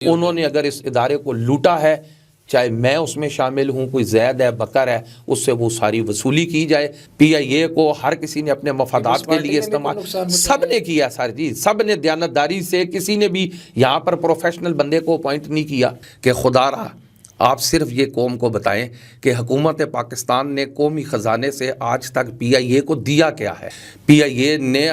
انہوں نے اگر اس ادارے کو لوٹا ہے، چاہے میں اس میں شامل ہوں، کوئی زید ہے، بکر ہے، اس سے وہ ساری وصولی کی جائے۔ پی آئی اے کو ہر کسی نے اپنے مفادات کے لیے استعمال، سب نے کیا سر جی، سب نے دیانتداری سے، کسی نے بھی یہاں پر پروفیشنل بندے کو اپوائنٹ نہیں کیا کہ خدا رہا آپ صرف یہ قوم کو بتائیں کہ حکومت پاکستان نے قومی خزانے سے آج تک پی آئی اے کو دیا کیا ہے۔ پی آئی اے نے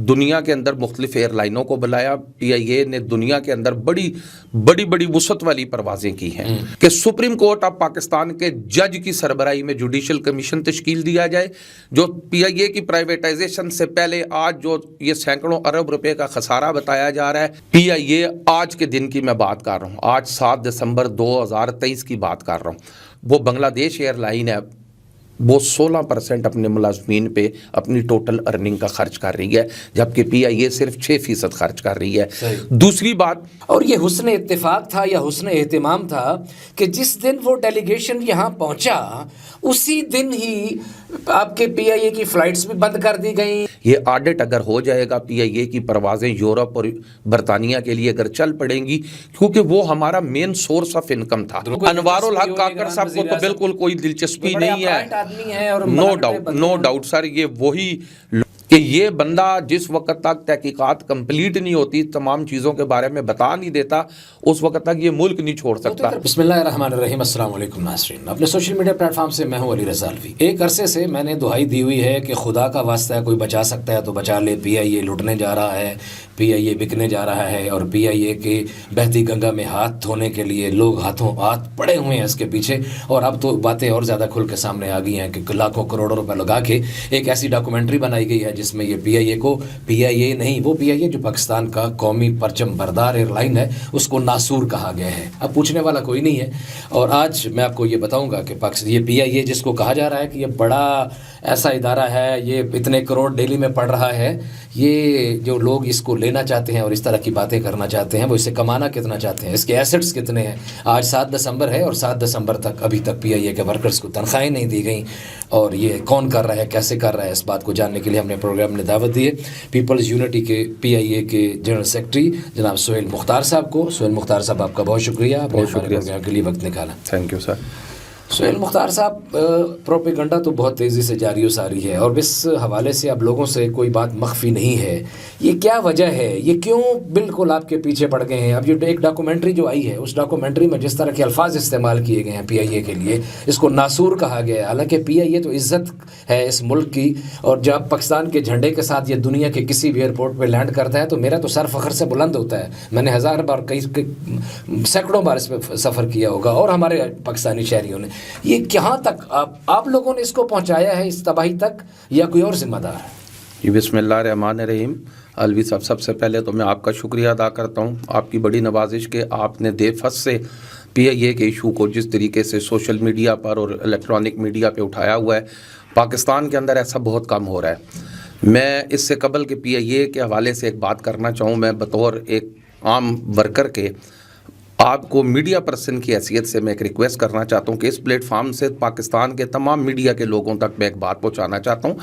دنیا کے اندر مختلف ایئر لائنوں کو بلایا، پی آئی اے نے دنیا کے اندر بڑی وسعت والی پروازیں کی ہیں کہ سپریم کورٹ آف پاکستان کے جج کی سربراہی میں جوڈیشل کمیشن تشکیل دیا جائے، جو پی آئی اے کی پرائیویٹائزیشن سے پہلے آج جو یہ سینکڑوں ارب روپے کا خسارہ بتایا جا رہا ہے، پی آئی اے آج کے دن کی میں بات کر رہا ہوں، آج 7 دسمبر 2023 کی بات کر رہا ہوں، وہ بنگلہ دیش ایئر لائن ہے، وہ 16% اپنے ملازمین پہ اپنی ٹوٹل ارننگ کا خرچ کر رہی ہے، جبکہ پی آئی اے صرف 6% خرچ کر رہی ہے۔ دوسری بات، اور یہ حسن اتفاق تھا یا حسن اہتمام تھا کہ جس دن وہ ڈیلیگیشن یہاں پہنچا اسی دن ہی آپ کے پی آئی اے کی فلائٹس بھی بند کر دی گئیں۔ یہ آڈٹ اگر ہو جائے گا، پی آئی اے کی پروازیں یورپ اور برطانیہ کے لیے اگر چل پڑیں گی، کیونکہ وہ ہمارا مین سورس آف انکم تھا۔ انوار الحق کاکڑ صاحب کو تو بالکل کوئی دلچسپی نہیں ہے، نو ڈاؤٹ سر، یہ وہی کہ یہ بندہ جس وقت تک تحقیقات کمپلیٹ نہیں ہوتی، تمام چیزوں کے بارے میں بتا نہیں دیتا، اس وقت تک یہ ملک نہیں چھوڑ سکتا۔ بسم اللہ الرحمن الرحیم، السلام علیکم ناظرین، اپنے سوشل میڈیا پلیٹ فارم سے میں ہوں علی رضا الوی۔ ایک عرصے سے میں نے دہائی دی ہوئی ہے کہ خدا کا واسطہ ہے، کوئی بچا سکتا ہے تو بچا لے، پی آئی اے لوٹنے جا رہا ہے، پی آئی اے بکنے جا رہا ہے، اور پی آئی اے کے بہتی گنگا میں ہاتھ دھونے کے لیے لوگ ہاتھوں ہاتھ پڑے ہوئے ہیں اس کے پیچھے۔ اور اب تو باتیں اور زیادہ کھل کے سامنے آ گئی ہیں کہ لاکھوں کروڑوں روپے لگا کے ایک ایسی ڈاکومنٹری بنائی گئی ہے جس میں یہ پی آئی اے کو، پی آئی اے نہیں، وہ پی آئی اے جو پاکستان کا قومی پرچم بردار ایئر لائن ہے، اس کو ناسور کہا گیا ہے۔ اب پوچھنے والا کوئی نہیں ہے، اور آج میں آپ کو یہ بتاؤں گا کہ یہ پی آئی اے جس کو کہا جا رہا ہے کہ یہ بڑا ایسا ادارہ ہے، یہ اتنے کروڑ ڈیلی میں پڑ رہا ہے، یہ جو لوگ اس کو لینا چاہتے ہیں اور اس طرح کی باتیں کرنا چاہتے ہیں، وہ اسے کمانا کتنا چاہتے ہیں، اس کے ایسٹس کتنے ہیں۔ آج 7 دسمبر ہے اور 7 دسمبر تک ابھی تک پی آئی اے کے ورکرز کو تنخواہیں نہیں دی گئیں، اور یہ کون کر رہا ہے، کیسے کر رہا ہے، اس بات کو جاننے کے لیے ہم نے پروگرام نے دعوت دی ہے پیپلز یونٹی کے پی آئی اے کے جنرل سیکرٹری جناب سہیل مختار صاحب کو۔ سہیل مختار صاحب، آپ کا بہت شکریہ، بہت شکریہ کے لیے وقت نکالا۔ Thank you sir. Sohail Mukhtar صاحب، پروپیگنڈا تو بہت تیزی سے جاری و ساری ہے، اور اس حوالے سے اب لوگوں سے کوئی بات مخفی نہیں ہے، یہ کیا وجہ ہے، یہ کیوں بالکل آپ کے پیچھے پڑ گئے ہیں؟ اب یہ ایک ڈاکومنٹری جو آئی ہے، اس ڈاکومنٹری میں جس طرح کے الفاظ استعمال کیے گئے ہیں پی آئی اے کے لیے، اس کو ناسور کہا گیا ہے، حالانکہ پی آئی اے تو عزت ہے اس ملک کی، اور جب پاکستان کے جھنڈے کے ساتھ یہ دنیا کے کسی بھی ایئرپورٹ پہ لینڈ کرتا ہے تو میرا تو سر فخر سے بلند ہوتا ہے۔ میں نے 1000 بار، سینکڑوں بار اس پہ سفر کیا ہوگا، اور ہمارے پاکستانی شہریوں نے۔ یہ کہاں تک آپ لوگوں نے اس کو پہنچایا ہے اس تباہی تک، یا کوئی اور ذمہ دار ہے؟ جی بسم اللہ الرحمن الرحیم۔ الوی صاحب، سب سے پہلے تو میں آپ کا شکریہ ادا کرتا ہوں، آپ کی بڑی نوازش کہ آپ نے دے فس سے پی آئی اے کے ایشو کو جس طریقے سے سوشل میڈیا پر اور الیکٹرانک میڈیا پہ اٹھایا ہوا ہے۔ پاکستان کے اندر ایسا بہت کم ہو رہا ہے۔ میں اس سے قبل کہ پی آئی اے کے حوالے سے ایک بات کرنا چاہوں، میں بطور ایک عام ورکر کے آپ کو میڈیا پرسن کی حیثیت سے میں ایک ریکویسٹ کرنا چاہتا ہوں کہ اس پلیٹ فارم سے پاکستان کے تمام میڈیا کے لوگوں تک میں ایک بات پہنچانا چاہتا ہوں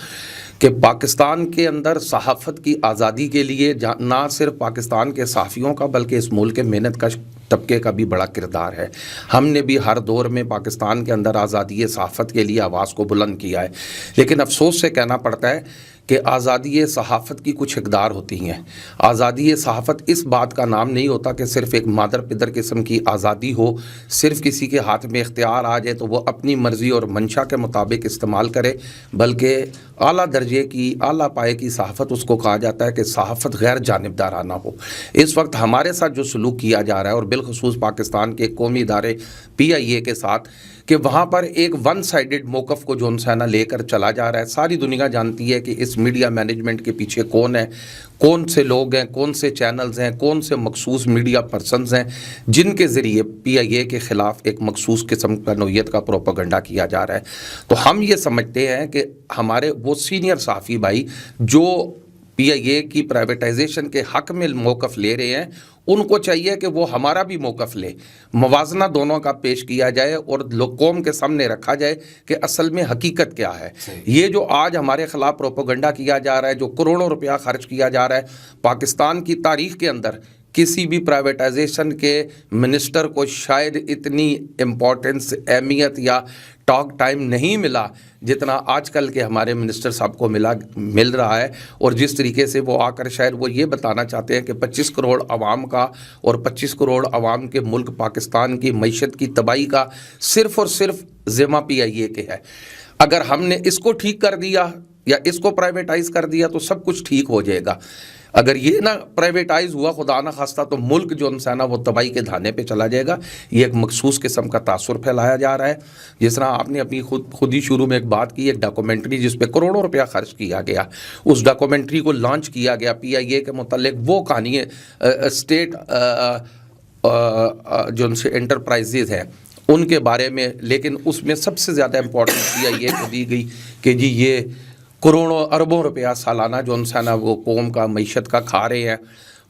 کہ پاکستان کے اندر صحافت کی آزادی کے لیے نہ صرف پاکستان کے صحافیوں کا بلکہ اس ملک کے محنت کش طبقے کا بھی بڑا کردار ہے۔ ہم نے بھی ہر دور میں پاکستان کے اندر آزادی صحافت کے لیے آواز کو بلند کیا ہے، لیکن افسوس سے کہنا پڑتا ہے کہ آزادی صحافت کی کچھ اقدار ہوتی ہیں۔ آزادی صحافت اس بات کا نام نہیں ہوتا کہ صرف ایک مادر پدر قسم کی آزادی ہو، صرف کسی کے ہاتھ میں اختیار آ جائے تو وہ اپنی مرضی اور منشا کے مطابق استعمال کرے، بلکہ اعلیٰ درجے کی، اعلیٰ پائے کی صحافت اس کو کہا جاتا ہے کہ صحافت غیر جانبدارانہ ہو۔ اس وقت ہمارے ساتھ جو سلوک کیا جا رہا ہے، اور بالخصوص پاکستان کے قومی ادارے پی آئی اے کے ساتھ، کہ وہاں پر ایک ون سائیڈڈ موقف کو جو سینا لے کر چلا جا رہا ہے، ساری دنیا جانتی ہے کہ اس میڈیا مینجمنٹ کے پیچھے کون ہے، کون سے لوگ ہیں، کون سے چینلز ہیں، کون سے مخصوص میڈیا پرسنز ہیں جن کے ذریعے پی آئی اے کے خلاف ایک مخصوص قسم کا نوعیت کا پروپیگنڈا کیا جا رہا ہے۔ تو ہم یہ سمجھتے ہیں کہ ہمارے وہ سینئر صحافی بھائی جو پی آئی اے کی پرائیویٹائزیشن کے حق میں موقف لے رہے ہیں، ان کو چاہیے کہ وہ ہمارا بھی موقف لے، موازنہ دونوں کا پیش کیا جائے اور قوم کے سامنے رکھا جائے کہ اصل میں حقیقت کیا ہے۔ یہ جو آج ہمارے خلاف پروپیگنڈا کیا جا رہا ہے، جو کروڑوں روپیہ خرچ کیا جا رہا ہے، پاکستان کی تاریخ کے اندر किसी भी प्राइवेटाइजेशन के मिनिस्टर को शायद इतनी इम्पोर्टेंस, अहमियत या टॉक टाइम नहीं मिला जितना आजकल के हमारे मिनिस्टर साहब को मिल रहा है। और जिस तरीके से वो आकर शायद वो ये बताना चाहते हैं कि 25 करोड़ आवाम का और 25 करोड़ आवाम के मुल्क पाकिस्तान की मईशत की तबाही का सिर्फ़ और सिर्फ ज़िम्मा PIA के है। अगर हमने इसको ठीक कर दिया या इसको प्राइवेटाइज़ कर दिया तो सब कुछ ठीक हो जाएगा। अगर ये ना प्राइवेटाइज हुआ खुदा ना खास्ता तो मुल्क जो है ना वो तबाही के धाने पे चला जाएगा। ये एक मखसूस किस्म का तासुर फैलाया जा रहा है। जिस तरह आपने अपनी खुद ही शुरू में एक बात की, एक डॉक्यूमेंट्री जिस पे करोड़ों रुपया खर्च किया गया, उस डॉक्यूमेंट्री को लॉन्च किया गया PIA के मुतालिक, वो कहानी स्टेट जो उनसे एंटरप्राइजेज हैं उनके बारे में, लेकिन उसमें सबसे ज़्यादा इम्पोर्टेंस PIA को दी गई कि जी ये करोड़ों अरबों रुपया सालाना जो उनसे ना वो कौम का मईशत का खा रहे हैं।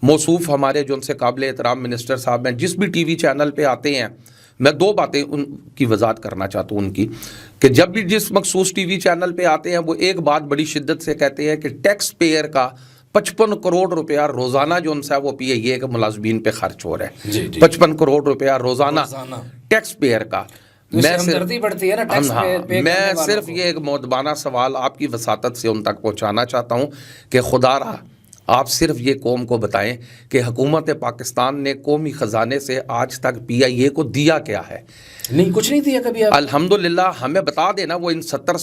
मौसूफ हमारे जो उनसे काबिल एहतराम मिनिस्टर साहब हैं, जिस भी TV चैनल पे आते हैं, मैं दो बातें उनकी वजाहत करना चाहता हूँ उनकी, कि जब भी जिस मखसूस TV चैनल पे आते हैं वो एक बात बड़ी शिद्दत से कहते हैं कि टैक्स पेयर का 55 करोड़ रुपया रोज़ाना जो उनसे वो PIA के मुलाजमीन पे खर्च हो रहा है। 55 करोड़ रुपया रोज़ाना टैक्स पेयर का। मैं सिर्फ ये एक मौदबाना सवाल आपकी वसातत से उन तक पहुँचाना चाहता हूँ कि खुदारा आप सिर्फ ये कौम को बताएं कि हुकूमत पाकिस्तान ने कौमी ख़जाने से आज तक PIA को दिया क्या है। नहीं, कुछ नहीं दिया कभी। अल्हम्दुलिल्लाह हमें बता देना, वो इन 70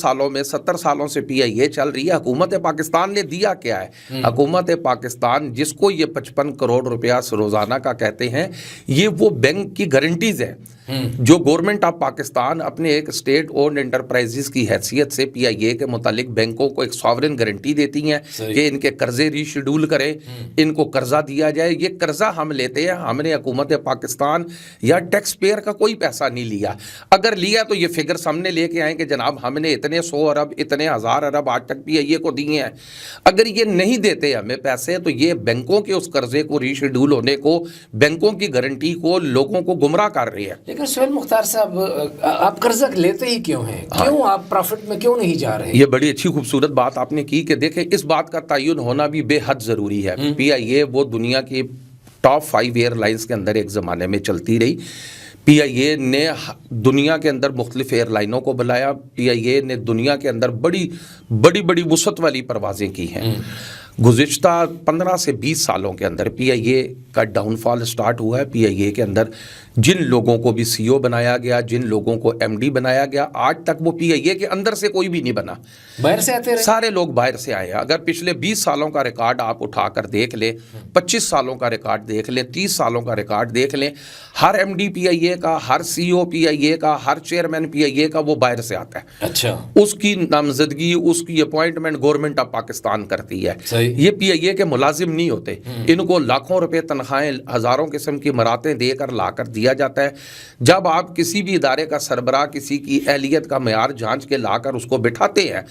सालों से PIA चल रही है, हुकूमत पाकिस्तान ने दिया क्या है। हुकूमत पाकिस्तान जिसको ये 55 करोड़ रुपया रोज़ाना का कहते हैं, ये वो बैंक की गारंटीज़ है जो गवर्नमेंट ऑफ पाकिस्तान अपने एक स्टेट ओन्ड एंटरप्राइजेस की हैसियत से PIA के मुतालिक बैंकों को एक सॉवरेन गारंटी देती हैं कि इनके कर्जे रीशेड्यूल करें, इनको कर्जा दिया जाए। ये कर्जा हम लेते हैं, हमने हुकूमत पाकिस्तान या टैक्स पेयर का कोई पैसा नहीं लिया। अगर लिया तो ये फिगर सामने लेके आए कि जनाब हमने इतने 100 अरब इतने 1000 अरब आज तक PIA को दिए हैं। अगर ये नहीं देते हमें पैसे तो ये बैंकों के उस कर्जे को रीशेड्यूल होने को, बैंकों की गारंटी को लोगों को गुमराह कर रही है। लेकिन सुहेल मुख्तार साहब, आप कर्जा लेते ही क्यों हैं? क्यों आप प्रॉफिट में क्यों नहीं जा रहे? ये बड़ी अच्छी खूबसूरत बात आपने की कि देखें इस बात का तयन होना भी बेहद ज़रूरी है। PIA वो दुनिया की टॉप 5 एयरलाइंस के अंदर एक ज़माने में चलती रही। PIA ने दुनिया के अंदर मुख्तलिफ एयरलाइनों को बुलाया। PIA ने दुनिया के अंदर बड़ी वुसअत वाली परवाज़ें की हैं। गुज़िश्ता 15 से 20 सालों के अंदर PIA का डाउनफॉल स्टार्ट हुआ है। PIA के अंदर जिन लोगों को भी CEO बनाया गया, जिन लोगों को MD बनाया गया, आज तक वो PIA के अंदर से कोई भी नहीं बना, बाहर से आते रहे। सारे लोग बाहर से आए हैं। अगर पिछले 20 सालों का रिकॉर्ड आप उठाकर देख लें, 25 सालों का रिकॉर्ड देख लें, 30 सालों का रिकॉर्ड देख लें, हर MD PIA का, हर CEO PIA का, हर चेयरमैन PIA का वो बाहर से आता है। अच्छा, उसकी नामजदगी, उसकी अपॉइंटमेंट गवर्नमेंट ऑफ पाकिस्तान करती है। ये PIA के मुलाजिम नहीं होते। इनको लाखों रुपए तनख्वाहें, हज़ारों किस्म की मरातें देकर लाकर दिया जाता है। जब आप किसी भी इदारे का सरबराह किसी की अहलियत का मेयार जांच के लाकर उसको बिठाते हैं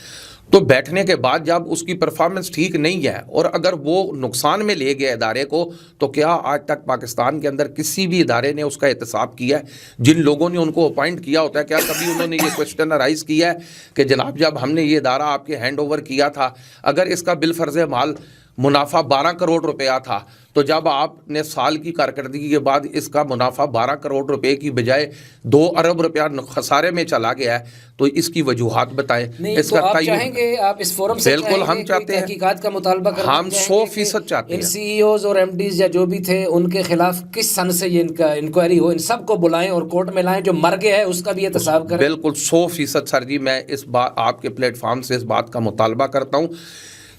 तो बैठने के बाद जब उसकी परफॉर्मेंस ठीक नहीं है और अगर वो नुकसान में ले गया इदारे को, तो क्या आज तक पाकिस्तान के अंदर किसी भी इदारे ने उसका एहतसाब किया है? जिन लोगों ने उनको अपॉइंट किया होता है, क्या कभी उन्होंने ये क्वेश्चन राइज किया है कि जनाब जब हमने ये इदारा आपके हैंड ओवर किया था, अगर इसका बिलफर्ज माल मुनाफा 12 करोड़ रुपया था, तो जब आपने साल की कारकर्दगी के बाद इसका मुनाफा 12 करोड़ रुपए की बजाय 2 अरब रुपया खसारे में चला गया है, तो इसकी वजूहात बताएं। इसका तो आप चाहेंगे, आप इस फोरम से बिल्कुल हम चाहते हैं, तहकीकात का मुतालबा करना हम 100% चाहते हैं। इन CEOs और MDs या जो भी थे उनके खिलाफ किस सन से ये इनका इंक्वायरी हो, इन सबको बुलाएं और कोर्ट में लाएं, जो मर गया है उसका भी एहतसाब करें। बिल्कुल 100% सर जी, मैं इस बात आपके प्लेटफॉर्म से इस बात का मुतालबा करता हूँ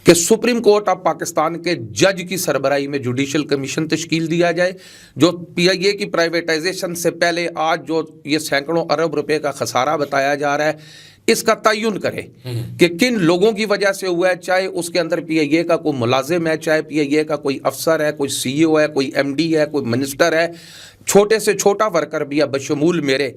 कि सुप्रीम कोर्ट ऑफ पाकिस्तान के जज की सरबराही में जुडिशल कमीशन तश्कील दिया जाए, जो PIA की प्राइवेटाइजेशन से पहले आज जो ये सैकड़ों अरब रुपए का खसारा बताया जा रहा है, इसका तयन करे कि किन लोगों की वजह से हुआ है। चाहे उसके अंदर PIA का कोई मुलाजिम है, चाहे PIA का कोई अफसर है, कोई CEO है, कोई MD है, कोई मिनिस्टर है, छोटे से छोटा वर्कर भी है, बशमूल मेरे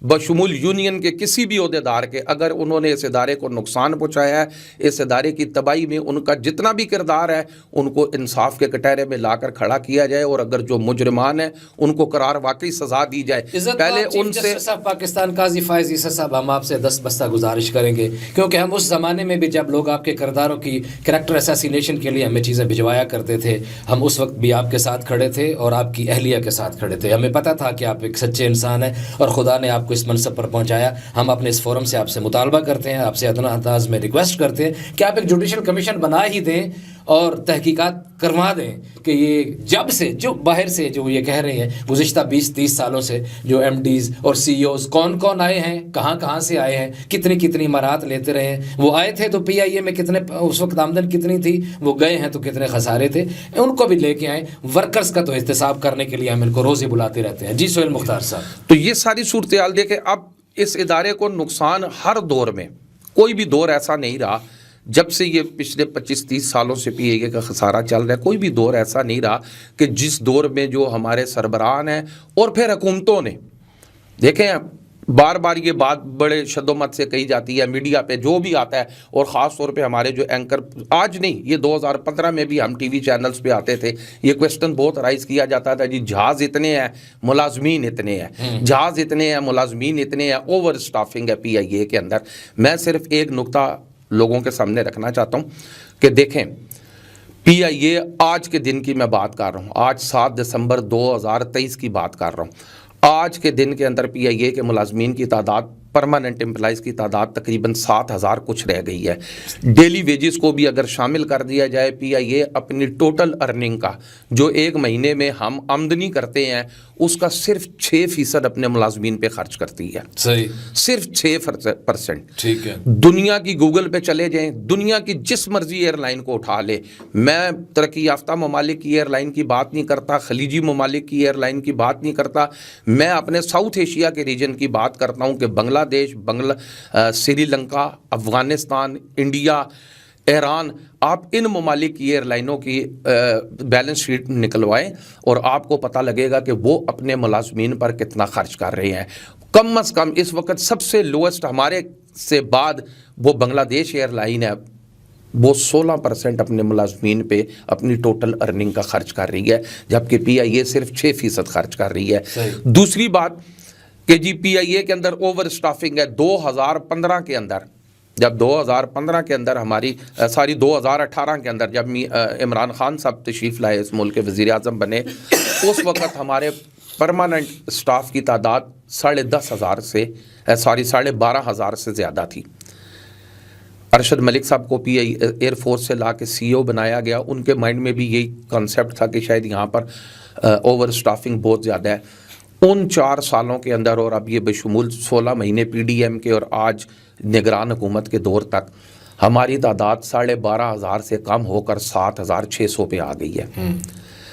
बशमूल यूनियन के किसी भी अहदेदार के, अगर उन्होंने इस इदारे को नुकसान पहुँचाया है, इस इदारे की तबाही में उनका जितना भी किरदार है, उनको इंसाफ के कटहरे में लाकर खड़ा किया जाए, और अगर जो मुजरिमान है उनको करार वाकई सजा दी जाए। पहले उनसे पाकिस्तान काजी फायज ईसा साहब, हम आपसे 10 बस्ता गुजारिश करेंगे, क्योंकि हम उस ज़माने में भी जब लोग आपके किरदारों की कैरेक्टर असैसिनेशन के लिए हमें चीज़ें भिजवाया करते थे, हम उस वक्त भी आपके साथ खड़े थे और आपकी अहलिया के साथ खड़े थे। हमें पता था कि आप एक सच्चे इंसान हैं और खुदा ने आपको इस मनसब पर पहुंचाया। हम अपने इस फोरम से आपसे मुतालबा करते हैं, आपसे अदना अंदाज में रिक्वेस्ट करते हैं कि आप एक जुडिशल कमीशन बना ही दें और तहकीकात करवा दें कि ये जब से जो बाहर से जो ये कह रहे हैं गुज़िश्ता 20-30 सालों से जो MDs और CEOs कौन कौन आए हैं, कहाँ से आए हैं, कितनी मरात लेते रहे हैं, वो आए थे तो PIA में कितने उस वक्त आमदन कितनी थी, वो गए हैं तो कितने खसारे थे, उनको भी लेके आए। वर्कर्स का तो एहतसाब करने के लिए हम इनको रोज़ ही बुलाते रहते हैं। जी सोहेल मुख्तार साहब, तो ये सारी सूरत हाल देखें। अब इस इदारे को नुकसान हर दौर में, कोई भी दौर ऐसा नहीं रहा, जब से ये पिछले 25-30 सालों से PIA का खसारा चल रहा है, कोई भी दौर ऐसा नहीं रहा कि जिस दौर में जो हमारे सरबराहान हैं और फिर हुकूमतों ने, देखें बार बार ये बात बड़े शद्दोमत से कही जाती है मीडिया पे जो भी आता है, और ख़ास तौर पे हमारे जो एंकर, आज नहीं ये 2015 में भी हम TV चैनल्स पे आते थे, ये क्वेश्चन बहुत राइज किया जाता था, जी जहाज़ इतने हैं मुलाजमीन इतने हैं, जहाज़ इतने हैं मुलाजमीन इतने हैं, ओवर स्टाफिंग है PIA के अंदर। मैं सिर्फ एक नुक्ता लोगों के सामने रखना चाहता हूँ कि देखें, PIA आज के दिन की मैं बात कर रहा हूँ, आज 7 दिसंबर 2023 की बात कर रहा हूँ। आज के दिन के अंदर PIA के मुलाजमीन की तादाद, परमानेंट एम्प्लॉइज़ की तादाद तकरीबन 7,000 कुछ रह गई है। डेली वेजेस को भी अगर शामिल कर दिया जाए, PIA अपनी टोटल अर्निंग का जो एक महीने में हम आमदनी करते हैं उसका सिर्फ 6% अपने मुलाजमीन पे खर्च करती है। सही, सिर्फ 6%। ठीक है। दुनिया की गूगल पे चले जाएं, दुनिया की जिस मर्जी एयरलाइन को उठा ले, मैं तरक्की याफ्ता ममालिक की एयरलाइन की बात नहीं करता, खलीजी ममालिक की एयरलाइन की बात नहीं करता, मैं अपने साउथ एशिया के रीजन की बात करता हूँ कि बांग्लादेश, श्रीलंका, अफ़गानिस्तान, इंडिया, ईरान, आप इन ममालिक की एयरलाइनों की बैलेंस शीट निकलवाएं और आपको पता लगेगा कि वो अपने मुलाजमीन पर कितना खर्च कर रहे हैं। कम अज़ कम इस वक्त सबसे लोएस्ट हमारे से बाद वो बांग्लादेश एयरलाइन है, वो 16% अपने मुलाजमीन पे अपनी टोटल अर्निंग का खर्च कर रही है, जबकि PIA सिर्फ 6% खर्च कर रही है। दूसरी बात कि जी PIA के अंदर ओवर स्टाफिंग है। 2015 के अंदर, जब 2015 के अंदर हमारी 2018 के अंदर जब इमरान खान साहब तशरीफ़ लाए, इस मुल्क के वज़ीर आज़म बने, उस वक्त हमारे परमानेंट स्टाफ की तादाद 10,500 से 12,500 से ज़्यादा थी। अरशद मलिक साहब को PIA एयरफोर्स से ला के CEO बनाया गया, उनके माइंड में भी यही कॉन्सेप्ट था कि शायद यहाँ पर ओवर स्टाफिंग बहुत ज़्यादा है। उन 4 सालों के अंदर, और अब ये बशमूल 16 महीने PDM के और आज निगरान हुकूमत के दौर तक, हमारी तादाद 12,500 से कम होकर 7,600 पे आ गई है।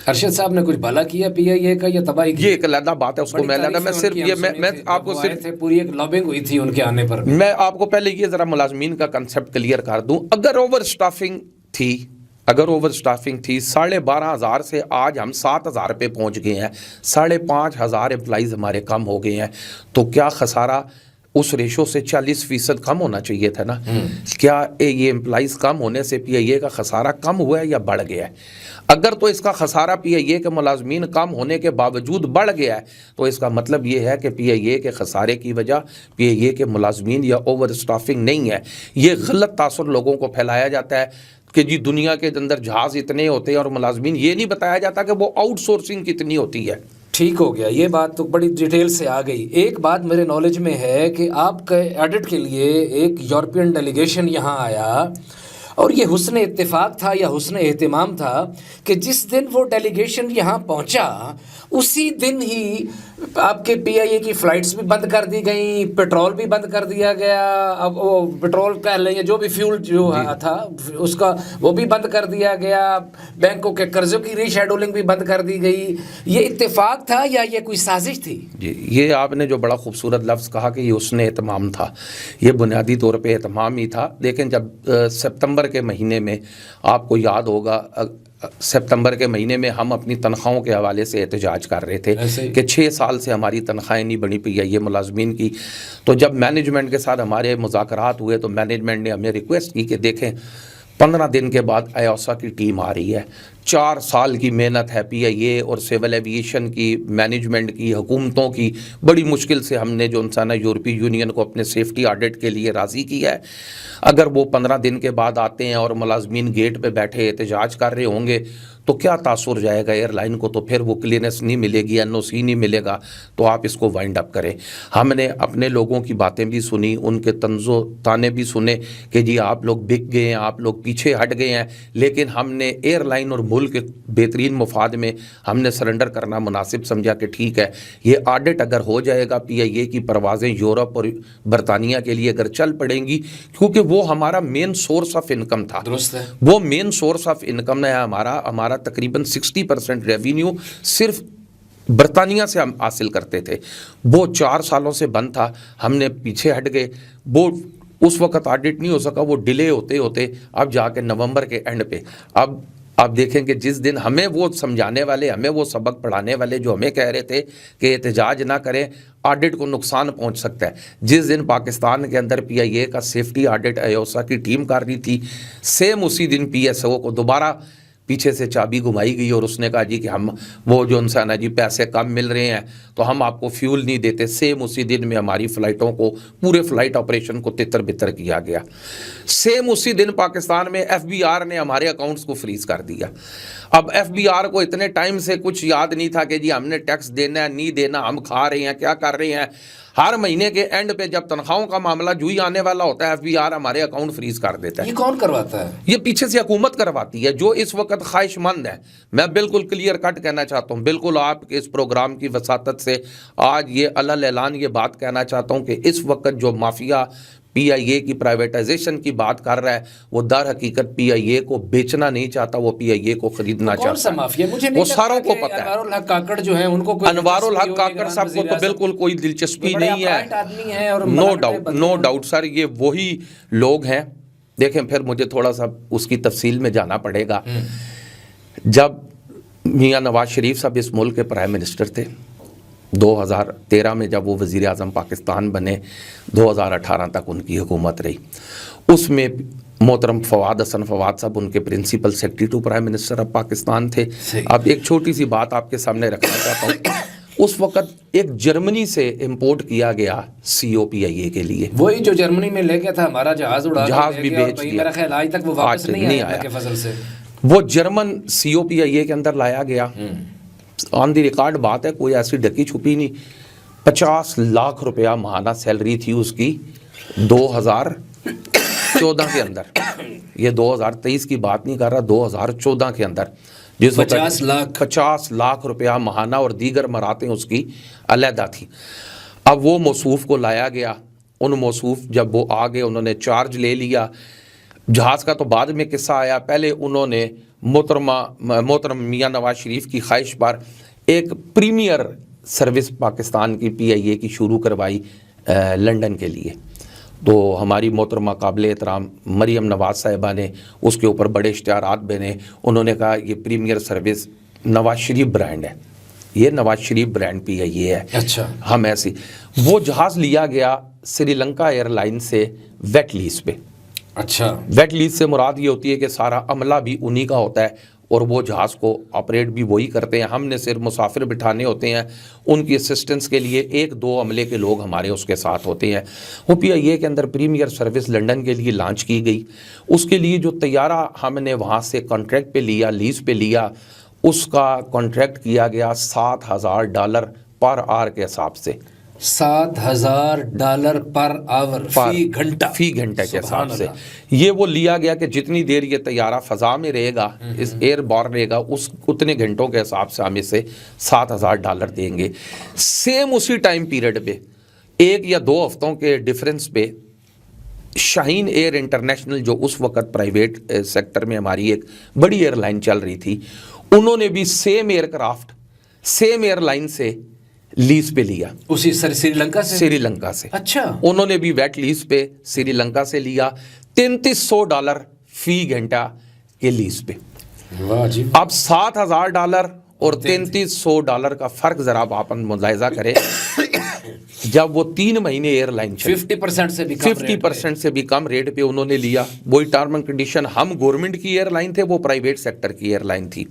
अरशद साहब ने कुछ भला किया PIA का या तबाही की? ये एक अलग बात है, उसको मैं सिर्फ ये मैं आपको सिर्फ पूरी एक लॉबिंग हुई थी उनके आने पर। मैं आपको पहले ये ज़रा मुलाजमीन का कंसेप्ट क्लियर कर दूं। अगर ओवर स्टाफिंग थी 12,500 से आज हम 7,000 पे पहुंच गए हैं, 5,500 एम्प्लॉइज़ हमारे कम हो गए हैं, तो क्या खसारा उस रेशो से 40% कम होना चाहिए था ना? क्या ये एम्प्लॉइज़ कम होने से PIA का खसारा कम हुआ है या बढ़ गया है? अगर तो इसका खसारा PIA के मुलाजमीन कम होने के बावजूद बढ़ गया है, तो इसका मतलब ये है कि PIA के खसारे की वजह PIA के मुलाजमीन या ओवर स्टाफिंग नहीं है। ये गलत तासुर लोगों को फैलाया जाता है कि जी दुनिया के अंदर जहाज़ इतने होते हैं और मुलाजमीन, ये नहीं बताया जाता कि वो आउटसोर्सिंग कितनी होती है। ठीक हो गया, ये बात तो बड़ी डिटेल से आ गई। एक बात मेरे नॉलेज में है कि आपके ऑडिट के लिए एक यूरोपियन डेलीगेशन यहाँ आया, और ये हुस्न इत्तेफाक था या हुस्न एहतिमाम था कि जिस दिन वो डेलीगेशन यहाँ पहुँचा उसी दिन ही आपके PIA की फ़्लाइट्स भी बंद कर दी गई, पेट्रोल भी बंद कर दिया गया। अब वो पेट्रोल कह लें, जो भी फ्यूल जो था उसका वो भी बंद कर दिया गया, बैंकों के कर्ज़ों की रीशेड्यूलिंग भी बंद कर दी गई। ये इत्तेफाक था या ये कोई साजिश थी? जी, ये आपने जो बड़ा खूबसूरत लफ्ज़ कहा कि ये हुस्न एहतमाम था, ये बुनियादी तौर पे एहतमाम ही था। लेकिन जब सितंबर के महीने में, आपको याद होगा सितंबर के महीने में हम अपनी तनख्वाहों के हवाले से एहतजाज कर रहे थे कि 6 साल से हमारी तनख्वाहें नहीं बढ़ी PIA मुलाजमीन की। तो जब मैनेजमेंट के साथ हमारे मुज़ाकरात हुए तो मैनेजमेंट ने हमें रिक्वेस्ट की कि देखें 15 दिन के बाद आयोसा की टीम आ रही है, 4 साल की मेहनत है PIA और सिविल एविएशन की, मैनेजमेंट की, हुकूमतों की, बड़ी मुश्किल से हमने जो इंसान यूरोपीय यूनियन को अपने सेफ्टी ऑडिट के लिए राज़ी किया है। अगर वो 15 दिन के बाद आते हैं और मुलाजमीन गेट पे बैठे एहतजाज कर रहे होंगे तो क्या तासुर जाएगा एयरलाइन को, तो फिर वो क्लीयरेंस नहीं मिलेगी, NOC नहीं मिलेगा। तो आप इसको वाइंड अप करें। हमने अपने लोगों की बातें भी सुनी, उनके तंजो ताने भी सुने कि जी आप लोग बिक गए हैं, आप लोग पीछे हट गए हैं, लेकिन हमने एयरलाइन और मुल्क के बेहतरीन मुफाद में हमने सरेंडर करना मुनासिब समझा कि ठीक है, ये ऑडिट अगर हो जाएगा, PIA की परवाज़ें यूरोप और बरतानिया के लिए अगर चल पड़ेंगी, क्योंकि वो हमारा मेन सोर्स ऑफ इनकम था। दुरुस्त है। वो मेन सोर्स ऑफ इनकम है हमारा तकरीबन 60% रेवेन्यू सिर्फ बरतानिया से हम हासिल करते थे। वो 4 सालों से बंद था, हमने पीछे हट गए। वो उस वक्त ऑडिट नहीं हो सका, वो डिले होते होते अब जाके नवंबर के एंड पे अब आप देखें कि जिस दिन हमें वो समझाने वाले, हमें वो सबक पढ़ाने वाले जो हमें कह रहे थे कि एहतजाज ना करें, ऑडिट को नुकसान पहुंच सकता है, जिस दिन पाकिस्तान के अंदर PIA का सेफ्टी ऑडिट आयोसा की टीम कर रही थी, सेम उसी दिन PSO को दोबारा पीछे से चाबी घुमाई गई और उसने कहा जी कि हम वो जो इंसान है जी पैसे कम मिल रहे हैं तो हम आपको फ्यूल नहीं देते। सेम उसी दिन में हमारी फ़्लाइटों को, पूरे फ़्लाइट ऑपरेशन को तितर बितर किया गया। सेम उसी दिन पाकिस्तान में FBR ने हमारे अकाउंट्स को फ्रीज़ कर दिया। अब FBR को इतने टाइम से कुछ याद नहीं था कि जी हमने टैक्स देना है नहीं देना, हम खा रहे हैं क्या कर रहे हैं। हर महीने के एंड पे जब तनख्वाहों का मामला जुई आने वाला होता है, FBR हमारे अकाउंट फ्रीज कर देता है। ये कौन करवाता है? ये पीछे से हुकूमत करवाती है जो इस वक्त ख्वाहिशमंद है। मैं बिल्कुल क्लियर कट कहना चाहता हूँ, बिल्कुल आपके इस प्रोग्राम की वसातत से आज ये अलल ऐलान ये बात कहना चाहता हूँ कि इस वक्त जो माफिया PIA की प्राइवेटाइजेशन की बात कर रहा है, वो दर हकीकत PIA को बेचना नहीं चाहता, वो PIA को खरीदना चाहता है। कौन सा माफिया? मुझे नहीं वो सारों को पता है। अनवारुल हक काकड़ जो है उनको कोई अनवारुल हक काकड़ साहब को तो बिल्कुल कोई दिलचस्पी नहीं है। नो डाउट सर, ये वही लोग हैं। देखें, फिर मुझे थोड़ा सा उसकी तफसील में जाना पड़ेगा। जब मियां नवाज शरीफ साहब इस मुल्क के प्राइम मिनिस्टर थे, 2013 में जब वो वज़ीर आज़म पाकिस्तान बने, 2018 तक उनकी हुकूमत रही। उसमें मोहतरम फवाद हसन फवाद साहब उनके principal secretary to prime minister of Pakistan थे। अब एक छोटी सी बात आपके सामने रखना चाहता हूँ। उस वक्त एक जर्मनी से इंपोर्ट किया गया CO PIA के लिए, वही जो जर्मनी में ले गया था हमारा जहाज भी बेच दिया। मेरा ख्याल आज तक वो वापस नहीं आया के फजल से। वो जर्मन CO PIA के अंदर लाया गया। ऑन दी रिकॉर्ड बात है, कोई ऐसी ढकी छुपी नहीं। 50 लाख रुपया माहाना सैलरी थी उसकी 2014 के अंदर। ये 2023 की बात नहीं कर रहा, 2014 के अंदर जिस 50 लाख रुपया माहाना और दीगर मरातें उसकी अलहदा थी। अब वो मौसूफ को लाया गया। उन मौसूफ जब वो आ गए, उन्होंने चार्ज ले लिया। जहाज़ का तो बाद में किस्सा आया। पहले उन्होंने मोहतरम मियां नवाज शरीफ की ख्वाहिश पर एक प्रीमियर सर्विस पाकिस्तान की PIA की शुरू करवाई लंदन के लिए। तो हमारी मोहतरमा काबिल एहतराम मरियम नवाज साहिबा ने उसके ऊपर बड़े इश्तिहारात बने। उन्होंने कहा ये premiere service Nawaz Sharif brand है, ये नवाज शरीफ ब्रांड PIA है। अच्छा, हम ऐसी वो जहाज़ लिया गया श्रीलंका एयरलाइन से वेट लीज पे। अच्छा, वेट लीज से मुराद ये होती है कि सारा अमला भी उन्हीं का होता है और वो जहाज़ को ऑपरेट भी वही करते हैं। हमने सिर्फ मुसाफिर बिठाने होते हैं, उनकी असिस्टेंस के लिए 1-2 अमले के लोग हमारे उसके साथ होते हैं। वो PIA के अंदर प्रीमियर सर्विस लंदन के लिए लॉन्च की गई। उसके लिए जो तैयारा हमने वहाँ से कॉन्ट्रैक्ट पे लिया, लीज़ पे लिया, उसका कॉन्ट्रैक्ट किया गया $7,000 पर आवर के हिसाब से। $7,000 पर आवर, फी घंटा के हिसाब से ये वो लिया गया कि जितनी देर ये तैयारा फ़ज़ा में रहेगा, इस एयरबॉर्न रहेगा, उस उतने घंटों के हिसाब से हम इसे $7,000 देंगे। सेम उसी टाइम पीरियड पे 1 या 2 हफ्तों के डिफरेंस पे शाहीन एयर इंटरनेशनल, जो उस वक्त प्राइवेट सेक्टर में हमारी एक बड़ी एयरलाइन चल रही थी, उन्होंने भी सेम एयरक्राफ्ट सेम एयरलाइन से लीज पे लिया, उसी श्रीलंका से। अच्छा, उन्होंने भी वेट लीज पे श्रीलंका से लिया $3,300 फी घंटा के लीज पे। वाह जी। अब $7,000 और $3,300 का फर्क जरा आप मुलाहिजा करें। जब वो 3 महीने एयरलाइन चली, 50% से भी कम 50% से भी कम रेट पे उन्होंने लिया। वही टर्म एंड कंडीशन, हम गवर्नमेंट की एयरलाइन थे, वो प्राइवेट सेक्टर की एयरलाइन थी।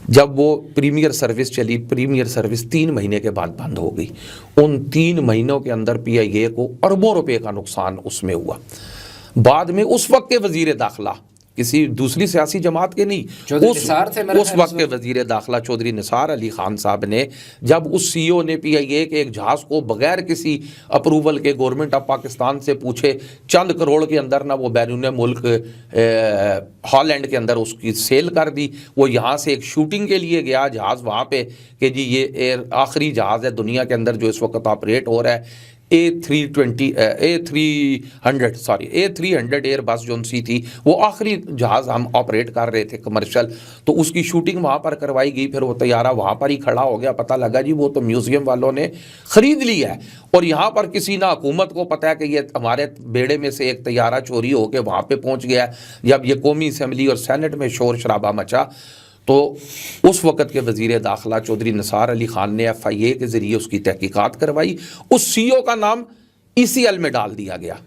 जब वो प्रीमियर सर्विस चली, प्रीमियर सर्विस 3 महीने के बाद बंद हो गई। उन 3 महीनों के अंदर PIA को अरबों रुपए का नुकसान उसमें हुआ। बाद में उस वक्त के वजीर दाखिला, किसी दूसरी सियासी जमात के नहीं, उस वक्त के वजीर दाखिला चौधरी निसार अली खान साहब ने, जब उस CEO ने PIA के एक जहाज़ को बगैर किसी अप्रूवल के गवर्नमेंट ऑफ पाकिस्तान से पूछे चंद करोड़ के अंदर ना वो बैरून मुल्क हॉलैंड के अंदर उसकी सेल कर दी। वो यहाँ से एक शूटिंग के लिए गया जहाज़ वहाँ पे कि जी ये आखिरी जहाज़ है दुनिया के अंदर जो इस वक्त ऑपरेट हो रहा है। A300 एयर बस जो सी थी, वो आखिरी जहाज़ हम ऑपरेट कर रहे थे कमर्शियल, तो उसकी शूटिंग वहाँ पर करवाई गई। फिर वो तैयारा वहाँ पर ही खड़ा हो गया। पता लगा जी वो तो म्यूज़ियम वालों ने ख़रीद लिया है, और यहाँ पर किसी ना हुकूमत को पता है कि ये हमारे बेड़े में से एक तैयारा चोरी होकर वहाँ पर पहुँच गया। जब ये कौमी असम्बली और सेनेट में शोर शराबा मचा, तो उस वक़्त के वज़ीर दाखिला चौधरी निसार अली ख़ान ने FIA के ज़रिए उसकी तहकीकात करवाई। उस CEO का नाम ECL में डाल दिया गया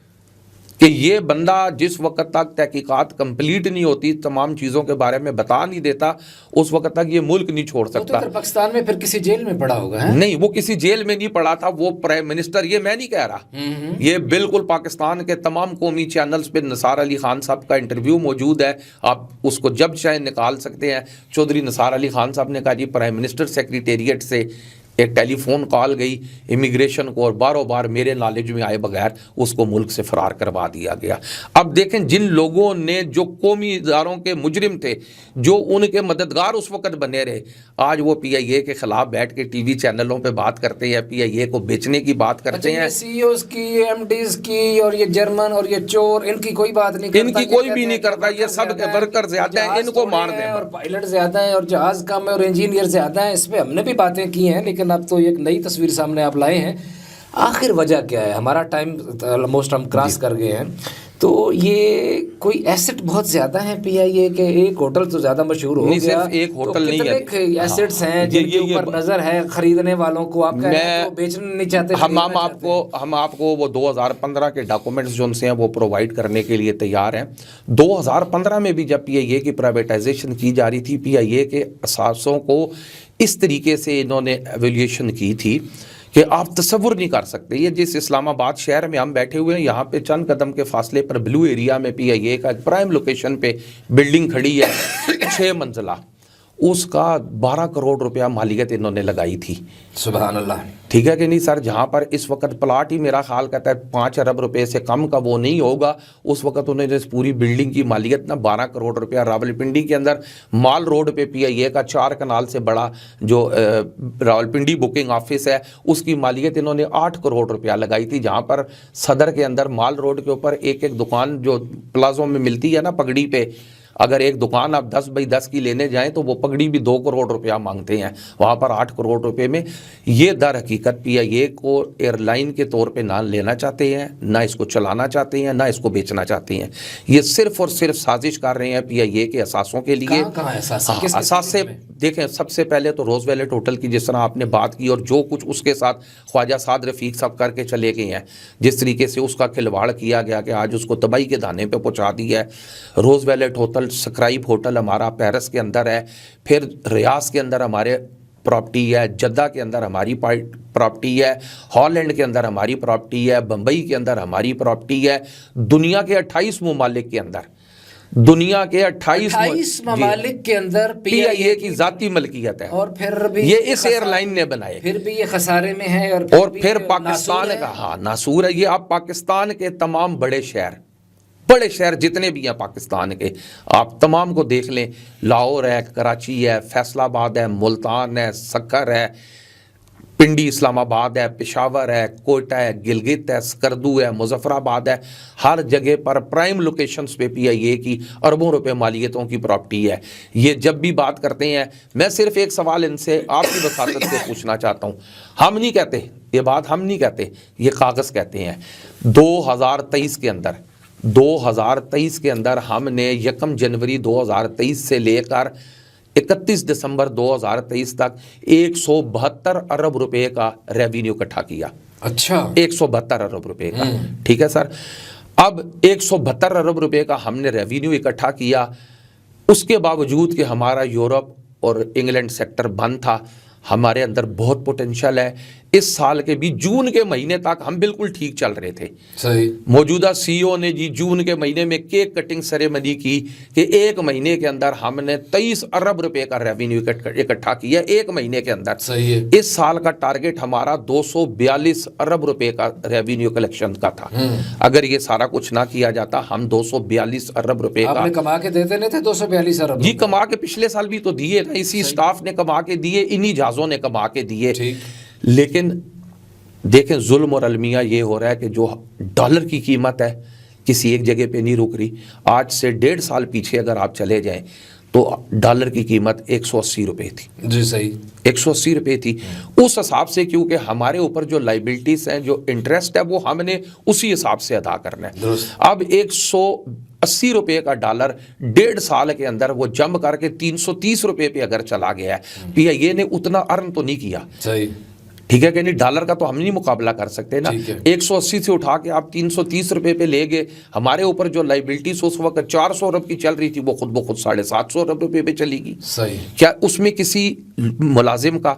कि ये बंदा जिस वक्त तक तहकीकात कंप्लीट नहीं होती, तमाम चीज़ों के बारे में बता नहीं देता, उस वक्त तक ये मुल्क नहीं छोड़ सकता। तो पाकिस्तान में फिर किसी जेल में पड़ा होगा है? नहीं, वो किसी जेल में नहीं पड़ा था, वो प्राइम मिनिस्टर, ये मैं नहीं कह रहा, ये बिल्कुल पाकिस्तान के तमाम कौमी चैनल्स पे निसार अली खान साहब का इंटरव्यू मौजूद है, आप उसको जब चाहे निकाल सकते हैं। चौधरी निसार अली खान साहब ने कहा जी प्राइम मिनिस्टर सेक्रेटेरिएट से एक टेलीफोन कॉल गई इमिग्रेशन को, और बारों बार मेरे नॉलेज में आए बगैर उसको मुल्क से फरार करवा दिया गया। अब देखें, जिन लोगों ने, जो कौमी इदारों के मुजरिम थे, जो उनके मददगार उस वक्त बने रहे, आज वो PIA के खिलाफ बैठ के TV चैनलों पे बात करते हैं, PIA को बेचने की बात करते हैं। CEOs की, MDs की, और ये जर्मन और ये चोर, इनकी कोई बात नहीं करता, इनकी कोई भी नहीं करता। ये सब वर्कर ज्यादा हैं, इनको मार दें, और पायलट ज्यादा है, और जहाज कम है, और इंजीनियर ज्यादा है। इस पर हमने भी बातें की हैं, लेकिन अब तो एक नई तस्वीर सामने आप लाए हैं। आखिर वजह क्या है? हमारा टाइम ऑलमोस्ट हम क्रॉस कर गए हैं, तो ये कोई एसेट बहुत ज़्यादा है PIA के? एक होटल तो ज़्यादा मशहूर हो गया, सिर्फ एक होटल नहीं है, कितने एसेट्स हैं जिनके ऊपर नज़र है खरीदने वालों को? आप तो बेचना नहीं चाहते? हम आपको वो 2015 के डॉक्यूमेंट्स जो उनसे हैं वो प्रोवाइड करने के लिए तैयार हैं। 2015 में भी जब PIA की प्राइवेटाइजेशन की जा रही थी, PIA के असासों को इस तरीके से इन्होंने एवेल्यूएशन की थी कि आप तसव्वुर नहीं कर सकते। ये जिस इस्लामाबाद शहर में हम बैठे हुए हैं, यहाँ पे चंद कदम के फासले पर ब्लू एरिया में PIA का एक प्राइम लोकेशन पे बिल्डिंग खड़ी है, 6 मंजिला, उसका 12 करोड़ रुपया मालियत इन्होंने लगाई थी। सुभान अल्लाह, ठीक है कि नहीं सर? जहाँ पर इस वक्त प्लाट ही मेरा ख्याल कहता है 5 अरब रुपए से कम का वो नहीं होगा, उस वक्त उन्होंने इस पूरी बिल्डिंग की मालियत ना 12 करोड़ रुपया, रावलपिंडी के अंदर माल रोड पे PIA का 4 कनाल से बड़ा जो रावलपिंडी बुकिंग ऑफिस है, उसकी मालियत इन्होंने 8 करोड़ रुपया लगाई थी। जहाँ पर सदर के अंदर माल रोड के ऊपर एक एक दुकान जो प्लाजों में मिलती है ना पगड़ी पे, अगर एक दुकान आप 10 बाई 10 की लेने जाएं तो वो पगड़ी भी 2 करोड़ रुपया मांगते हैं, वहाँ पर 8 करोड़ रुपए में। ये दर हकीकत PIA को एयरलाइन के तौर पे ना लेना चाहते हैं, ना इसको चलाना चाहते हैं, ना इसको बेचना चाहते हैं। ये सिर्फ और सिर्फ साजिश कर रहे हैं PIA के असासों के लिए। असास से देखें, सबसे पहले तो रोज़ वैलेट होटल की जिस तरह आपने बात की, और जो कुछ उसके साथ ख्वाजा साद रफ़ीक सब करके चले गए हैं, जिस तरीके से उसका खिलवाड़ किया गया कि आज उसको तबाही के दाने पे पहुंचा दिया है। रोज़ वैलेट होटल, स्क्राइब होटल हमारा पेरिस के अंदर है, फिर रियाज के अंदर हमारे प्रॉपर्टी है, जद्दा के अंदर हमारी प्रॉपर्टी है, हॉलैंड के अंदर हमारी प्रॉपर्टी है, बम्बई के अंदर हमारी प्रॉपर्टी है। दुनिया के 28 ममालिक के अंदर, दुनिया के 28 ममालिक के अंदर PIA की जाती मलकियत है, और फिर भी ये इस एयरलाइन ने बनाए, फिर भी ये खसारे में है, और फिर पाकिस्तान का, हाँ नासूर है ये। आप पाकिस्तान के तमाम बड़े शहर जितने भी हैं पाकिस्तान के, आप तमाम को देख लें, लाहौर है, कराची है, फैसलाबाद है, मुल्तान है, सक्कर है, पिंडी इस्लामाबाद है, पेशावर है, कोयटा है, गिलगित है, स्कर्दू है, मुजफ्फराबाद है, हर जगह पर प्राइम लोकेशंस पे PIA की अरबों रुपए मालियतों की प्रॉपर्टी है। ये जब भी बात करते हैं, मैं सिर्फ एक सवाल इनसे आपकी वसातत से पूछना चाहता हूँ। हम नहीं कहते ये बात, हम नहीं कहते, ये कागज़ कहते हैं। 2023 के अंदर 2023 کے اندر ہم نے 1 جنوری 2023 سے لے کر 31 دسمبر 2023 تک 172 ارب روپے کا ریونیو اکٹھا کیا. اچھا 172 ارب روپے کا. ٹھیک ہے سر. اب 172 ارب روپے کا ہم نے ریونیو اکٹھا کیا. اس کے باوجود کہ ہمارا یورپ اور انگلینڈ سیکٹر بند تھا, ہمارے اندر بہت پوٹینشل ہے. اس سال کے بھی جون کے مہینے تک ہم بالکل ٹھیک چل رہے تھے. صحیح. موجودہ سی او نے جی جون کے مہینے میں کیک کٹنگ سیریمنی کی کہ 1 مہینے کے اندر ہم نے 23 ارب روپے کا ریونیو اکٹھا کیا 1 مہینے کے اندر. صحیح ہے. اس سال کا ٹارگٹ ہمارا 242 ارب روپے کا ریونیو کلیکشن کا تھا. اگر یہ سارا کچھ نہ کیا جاتا ہم 242 ارب روپے کا. آپ نے کما کے دیتے نہیں تھے 242 ارب؟ جی کما کے پچھلے سال بھی تو دیے نا, اسی سٹاف نے کما کے دیے, انہی جہازوں نے کما کے دیے. لیکن دیکھیں ظلم اور المیہ یہ ہو رہا ہے کہ جو ڈالر کی قیمت ہے کسی ایک جگہ پہ نہیں رک رہی. آج سے 1.5 سال پیچھے اگر آپ چلے جائیں تو ڈالر کی قیمت 180 روپے تھی. جی صحیح. 180 روپے تھی. اس حساب سے کیونکہ ہمارے اوپر جو لائبلٹیز ہیں, جو انٹرسٹ ہے, وہ ہم نے اسی حساب سے ادا کرنا ہے. اب 180 روپے کا ڈالر 1.5 سال کے اندر وہ جم کر کے 330 روپے پہ اگر چلا گیا ہے, پی آئی اے نے اتنا ارن تو نہیں کیا. صحیح. ٹھیک ہے کہ نہیں, ڈالر کا تو ہم نہیں مقابلہ کر سکتے نا. 180 سے اٹھا کے آپ 330 روپے پہ لے گئے. ہمارے اوپر جو لائبلٹیز اس وقت 400 ارب کی چل رہی تھی وہ خود بخود 750 ارب روپے پہ چلی گئی. صحیح. کیا اس میں کسی ملازم کا,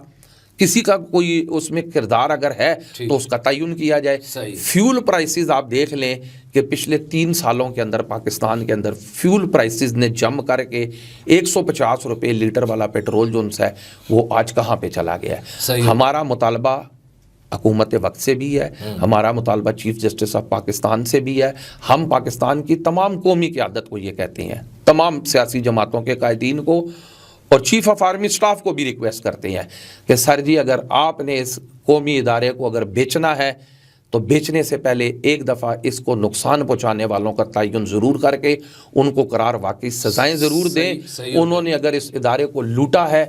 کسی کا کوئی اس میں کردار اگر ہے تو اس کا تعین کیا جائے. فیول پرائسز آپ دیکھ لیں کہ پچھلے 3 سالوں کے اندر پاکستان کے اندر فیول پرائسز نے جم کر کے 150 روپے لیٹر والا پیٹرول جو ہے وہ آج کہاں پہ چلا گیا ہے. ہمارا مطالبہ حکومت وقت سے بھی ہے, ہمارا مطالبہ چیف جسٹس آف پاکستان سے بھی ہے. ہم پاکستان کی تمام قومی قیادت کو یہ کہتے ہیں, تمام سیاسی جماعتوں کے قائدین کو اور چیف آف آرمی سٹاف کو بھی ریکویسٹ کرتے ہیں کہ سر جی اگر آپ نے اس قومی ادارے کو اگر بیچنا ہے تو بیچنے سے پہلے ایک دفعہ اس کو نقصان پہنچانے والوں کا تعین ضرور کر کے ان کو قرار واقعی سزائیں ضرور دیں. انہوں نے اگر اس ادارے کو لوٹا ہے,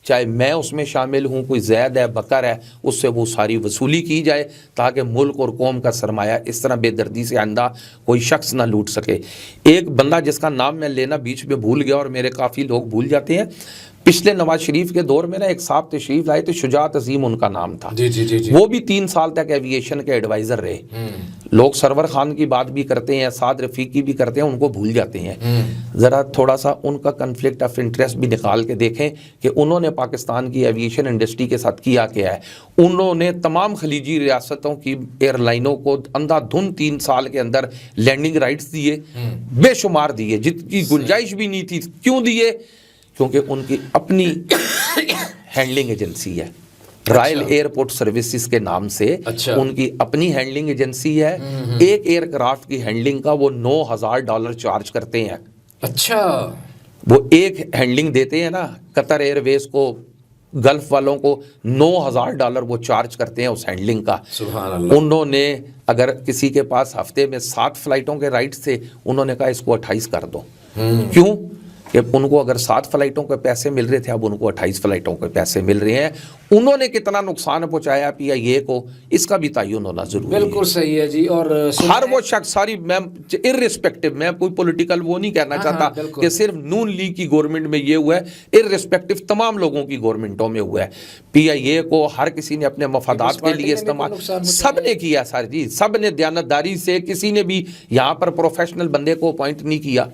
چاہے میں اس میں شامل ہوں, کوئی زید ہے, بکر ہے, اس سے وہ ساری وصولی کی جائے تاکہ ملک اور قوم کا سرمایہ اس طرح بے دردی سے آئندہ کوئی شخص نہ لوٹ سکے. ایک بندہ جس کا نام میں لینا بیچ میں بھول گیا اور میرے کافی لوگ بھول جاتے ہیں, پچھلے نواز شریف کے دور میں نا ایک صاحب تشریف لائے تھے, شجاعت عظیم ان کا نام تھا. وہ بھی 3 سال تک ایویشن کے ایڈوائزر رہے. لوگ سرور خان کی بات بھی کرتے ہیں, سعد رفیق کی بھی کرتے ہیں, ان کو بھول جاتے ہیں. ذرا تھوڑا سا ان کا کنفلکٹ آف انٹرسٹ بھی نکال کے دیکھیں کہ انہوں نے پاکستان کی ایویشن انڈسٹری کے ساتھ کیا ہے. انہوں نے تمام خلیجی ریاستوں کی ایئر لائنوں کو اندھا دھند 3 سال کے اندر لینڈنگ رائٹس دیے, بے شمار دیے, جت کی گنجائش بھی نہیں تھی. کیوں دیے؟ کیونکہ ان کی اپنی ہینڈلنگ ایجنسی ہے, رائل ایئرپورٹ سروسز کے نام سے ان کی اپنی ہینڈلنگ ایجنسی ہے. ایک ایئر کرافٹ کی ہینڈلنگ کا وہ $9,000 چارج کرتے ہیں. اچھا. وہ ایک ہینڈلنگ دیتے ہیں نا قطر ایئر ویز کو, گلف والوں کو $9,000 وہ چارج کرتے ہیں اس ہینڈلنگ کا. سبحان اللہ. انہوں نے اگر کسی کے پاس ہفتے میں 7 فلائٹوں کے رائٹس تھے, انہوں نے کہا اس کو 28 کر دو. کیوں کہ ان کو اگر 7 فلائٹوں کے پیسے مل رہے تھے, اب ان کو 28 فلائٹوں کے پیسے مل رہے ہیں. انہوں نے کتنا نقصان پہنچایا پی آئی اے کو, اس کا بھی تعین ہونا ضروری ہے. بالکل صحیح ہے جی. اور ہر وہ شخص ساری, میں ارسپیکٹو, میں کوئی پولیٹیکل وہ نہیں کہنا چاہتا کہ صرف نون لیگ کی گورنمنٹ میں یہ ہوا ہے, ارسپیکٹو تمام لوگوں کی گورنمنٹوں میں ہوا ہے. پی آئی اے کو ہر کسی نے اپنے مفادات کے لیے استعمال, سب نے کیا سر جی, سب نے دیانتداری سے, کسی نے بھی یہاں پر پروفیشنل بندے کو اپوائنٹ نہیں کیا,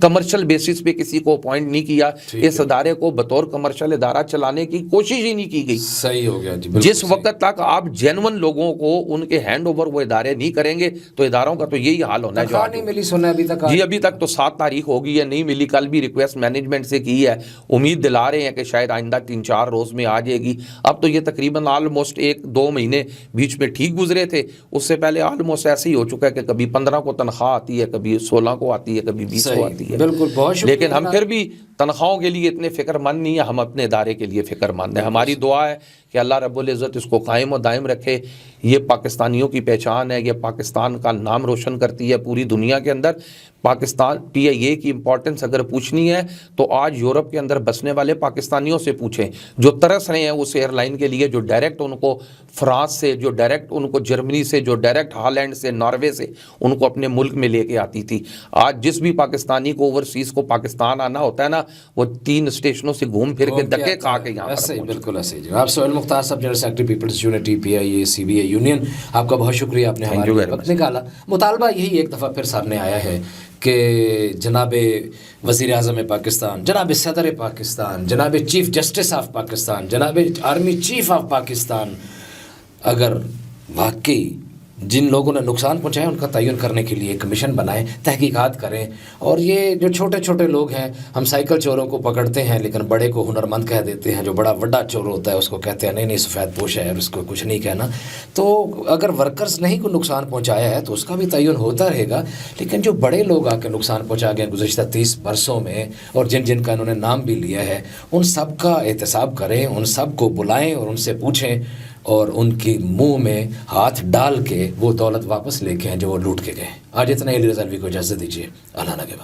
کمرشل بیسس پہ کسی کو اپوائنٹ نہیں کیا. اس ادارے کو بطور کمرشل ادارہ چلانے کی کوشش ہی نہیں کی گئی. صحیح ہو گیا جی. جس وقت تک آپ جینون لوگوں کو ان کے ہینڈ اوور وہ ادارے نہیں کریں گے تو اداروں کا تو یہی حال ہونا ہے. جو نہیں ملی سنا ابھی تک جی, ابھی تک تو 7 تاریخ ہو گئی ہے, نہیں ملی. کل بھی ریکویسٹ مینجمنٹ سے کی ہے, امید دلا رہے ہیں کہ شاید آئندہ 3-4 روز میں آ جائے گی. اب تو یہ تقریباً آلموسٹ 1-2 مہینے بیچ میں ٹھیک گزرے تھے, اس سے پہلے آلموسٹ ایسے ہی ہو چکا ہے کہ کبھی 15 کو تنخواہ آتی ہے, کبھی 16 کو آتی ہے, کبھی 20 کو آتی ہے. بالکل, بہت شکریہ. لیکن ہم پھر بھی تنخواہوں کے لیے اتنے فکر مند نہیں ہیں, ہم اپنے ادارے کے لیے فکر مند ہیں. ہماری دعا ہے کہ اللہ رب العزت اس کو قائم و دائم رکھے. یہ پاکستانیوں کی پہچان ہے, یہ پاکستان کا نام روشن کرتی ہے پوری دنیا کے اندر. پاکستان پی آئی اے کی امپورٹنس اگر پوچھنی ہے تو آج یورپ کے اندر بسنے والے پاکستانیوں سے پوچھیں جو ترس رہے ہیں اس ایئر لائن کے لیے, جو ڈائریکٹ ان کو فرانس سے, جو ڈائریکٹ ان کو جرمنی سے, جو ڈائریکٹ ہالینڈ سے, ناروے سے ان کو اپنے ملک میں لے کے آتی تھی. آج جس بھی پاکستانی کو اوورسیز کو پاکستان آنا ہوتا ہے نا, وہ 3 اسٹیشنوں سے گھوم پھر کے دھکے کھا کے یہاں ایسے پر بالکل ایسے ہی. آپ سہیل مختار صاحب general secretary peoples unity P I A C B A union, آپ کا بہت شکریہ, آپ نے ہمارے لیے وقت نکالا. مطالبہ یہی ایک دفعہ پھر سامنے آیا ہے کہ جناب وزیر اعظم پاکستان, جناب صدر پاکستان, جناب چیف جسٹس آف پاکستان, جناب آرمی چیف آف پاکستان اگر واقعی جن لوگوں نے نقصان پہنچایا ان کا تعین کرنے کے لیے ایک کمیشن بنائیں, تحقیقات کریں. اور یہ جو چھوٹے چھوٹے لوگ ہیں, ہم سائیکل چوروں کو پکڑتے ہیں لیکن بڑے کو ہنرمند کہہ دیتے ہیں, جو بڑا وڈا چور ہوتا ہے اس کو کہتے ہیں نہیں سفید پوش ہے اور اس کو کچھ نہیں کہنا. تو اگر ورکرز نہیں کو نقصان پہنچایا ہے تو اس کا بھی تعین ہوتا رہے گا, لیکن جو بڑے لوگ آ کے نقصان پہنچا گئے گزشتہ 30 برسوں میں اور جن کا انہوں نے نام بھی لیا ہے, ان سب کا احتساب کریں, ان سب کو بلائیں اور ان سے پوچھیں اور ان کی منہ میں ہاتھ ڈال کے وہ دولت واپس لے کے ہیں جو وہ لوٹ کے گئے. آج اتنا ہی. علی رضا الوی کو اجازت دیجیے. اللہ نگہبان.